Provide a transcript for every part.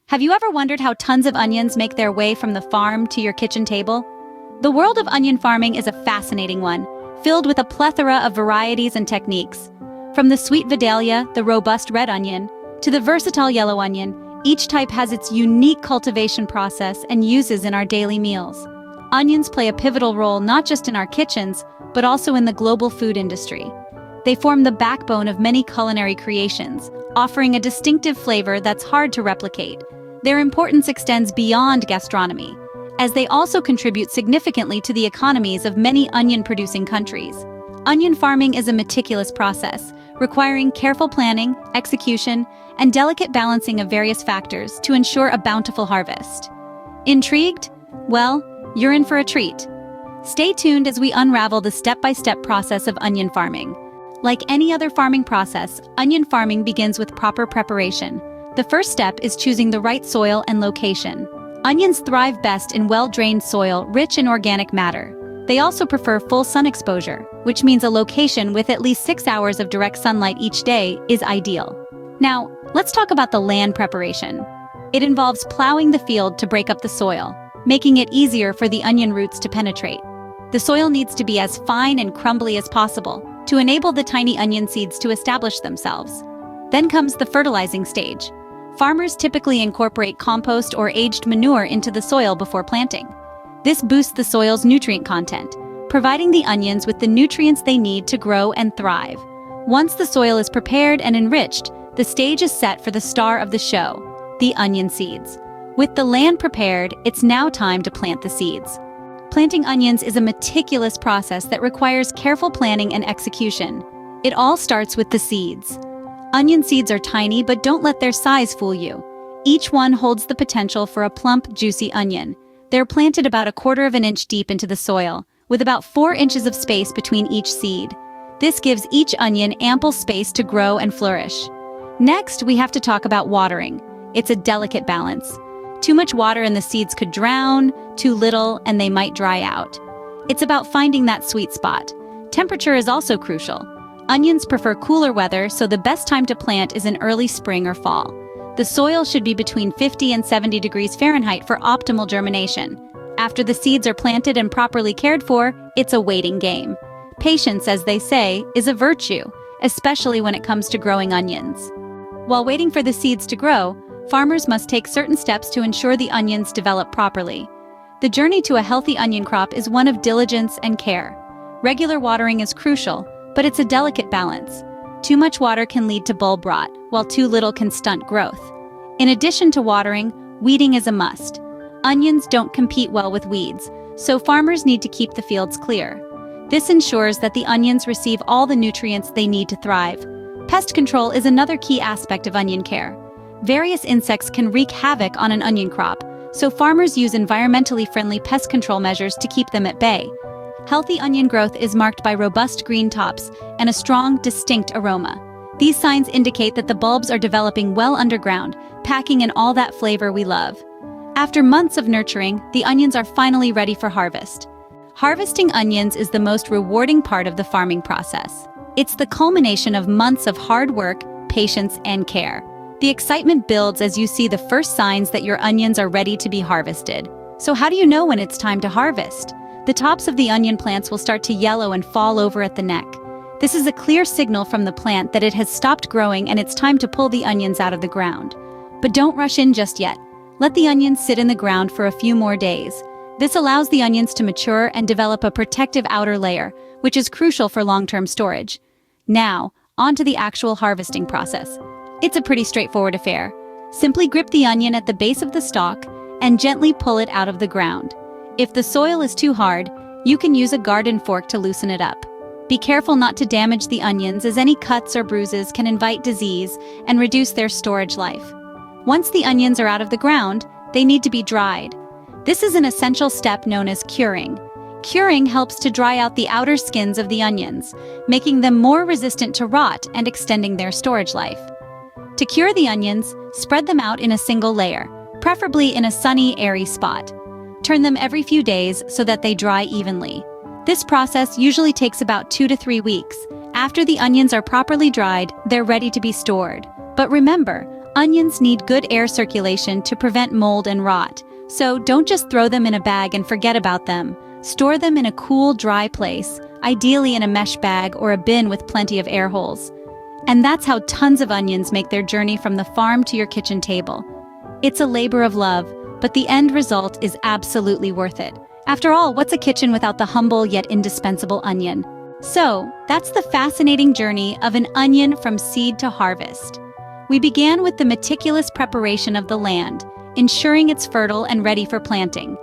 Have you ever wondered how tons of onions make their way from the farm to your kitchen table? The world of onion farming is a fascinating one, filled with a plethora of varieties and techniques. From the sweet Vidalia, the robust red onion, to the versatile yellow onion, each type has its unique cultivation process and uses in our daily meals. Onions play a pivotal role not just in our kitchens, but also in the global food industry. They form the backbone of many culinary creations, offering a distinctive flavor that's hard to replicate. Their importance extends beyond gastronomy, as they also contribute significantly to the economies of many onion-producing countries. Onion farming is a meticulous process, requiring careful planning, execution, and delicate balancing of various factors to ensure a bountiful harvest. Intrigued? Well, you're in for a treat. Stay tuned as we unravel the step-by-step process of onion farming. Like any other farming process, onion farming begins with proper preparation. The first step is choosing the right soil and location. Onions thrive best in well-drained soil rich in organic matter. They also prefer full sun exposure, which means a location with at least 6 hours of direct sunlight each day is ideal. Now, let's talk about the land preparation. It involves plowing the field to break up the soil, making it easier for the onion roots to penetrate. The soil needs to be as fine and crumbly as possible to enable the tiny onion seeds to establish themselves. Then comes the fertilizing stage. Farmers typically incorporate compost or aged manure into the soil before planting. This boosts the soil's nutrient content, providing the onions with the nutrients they need to grow and thrive. Once the soil is prepared and enriched, the stage is set for the star of the show, the onion seeds. With the land prepared, it's now time to plant the seeds. Planting onions is a meticulous process that requires careful planning and execution. It all starts with the seeds. Onion seeds are tiny, but don't let their size fool you. Each one holds the potential for a plump, juicy onion. They're planted about 1/4 of an inch deep into the soil, with about 4 inches of space between each seed. This gives each onion ample space to grow and flourish. Next, we have to talk about watering. It's a delicate balance. Too much water and the seeds could drown, too little and they might dry out. It's about finding that sweet spot. Temperature is also crucial. Onions prefer cooler weather, so the best time to plant is in early spring or fall. The soil should be between 50 and 70 degrees Fahrenheit for optimal germination. After the seeds are planted and properly cared for, it's a waiting game. Patience, as they say, is a virtue, especially when it comes to growing onions. While waiting for the seeds to grow, farmers must take certain steps to ensure the onions develop properly. The journey to a healthy onion crop is one of diligence and care. Regular watering is crucial, but it's a delicate balance. Too much water can lead to bulb rot, while too little can stunt growth. In addition to watering, weeding is a must. Onions don't compete well with weeds, so farmers need to keep the fields clear. This ensures that the onions receive all the nutrients they need to thrive. Pest control is another key aspect of onion care. Various insects can wreak havoc on an onion crop, so farmers use environmentally friendly pest control measures to keep them at bay. Healthy onion growth is marked by robust green tops and a strong, distinct aroma. These signs indicate that the bulbs are developing well underground, packing in all that flavor we love. After months of nurturing, the onions are finally ready for harvest. Harvesting onions is the most rewarding part of the farming process. It's the culmination of months of hard work, patience, and care. The excitement builds as you see the first signs that your onions are ready to be harvested. So how do you know when it's time to harvest? The tops of the onion plants will start to yellow and fall over at the neck. This is a clear signal from the plant that it has stopped growing and it's time to pull the onions out of the ground. But don't rush in just yet. Let the onions sit in the ground for a few more days. This allows the onions to mature and develop a protective outer layer, which is crucial for long-term storage. Now, on to the actual harvesting process. It's a pretty straightforward affair. Simply grip the onion at the base of the stalk and gently pull it out of the ground. If the soil is too hard, you can use a garden fork to loosen it up. Be careful not to damage the onions, as any cuts or bruises can invite disease and reduce their storage life. Once the onions are out of the ground, they need to be dried. This is an essential step known as curing. Curing helps to dry out the outer skins of the onions, making them more resistant to rot and extending their storage life. To cure the onions, spread them out in a single layer, preferably in a sunny, airy spot. Turn them every few days so that they dry evenly. This process usually takes about 2 to 3 weeks. After the onions are properly dried, they're ready to be stored. But remember, Onions need good air circulation to prevent mold and rot, so don't just throw them in a bag and forget about them. Store them in a cool, dry place, ideally in a mesh bag or a bin with plenty of air holes. And that's how tons of onions make their journey from the farm to your kitchen table. It's a labor of love, but the end result is absolutely worth it. After all, what's a kitchen without the humble yet indispensable onion? So, that's the fascinating journey of an onion from seed to harvest. We began with the meticulous preparation of the land, ensuring it's fertile and ready for planting.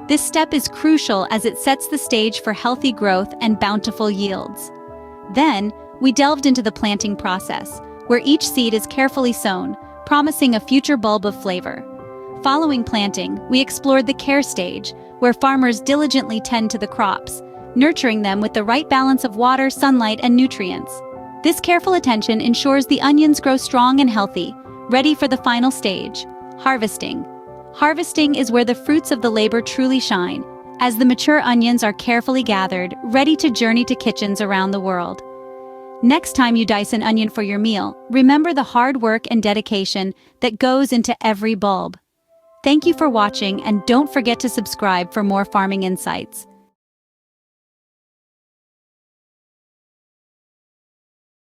This step is crucial as it sets the stage for healthy growth and bountiful yields. Then, we delved into the planting process, where each seed is carefully sown, promising a future bulb of flavor. Following planting, we explored the care stage, where farmers diligently tend to the crops, nurturing them with the right balance of water, sunlight, and nutrients. This careful attention ensures the onions grow strong and healthy, ready for the final stage, harvesting. Harvesting is where the fruits of the labor truly shine, as the mature onions are carefully gathered, ready to journey to kitchens around the world. Next time you dice an onion for your meal, remember the hard work and dedication that goes into every bulb. Thank you for watching, and don't forget to subscribe for more farming insights.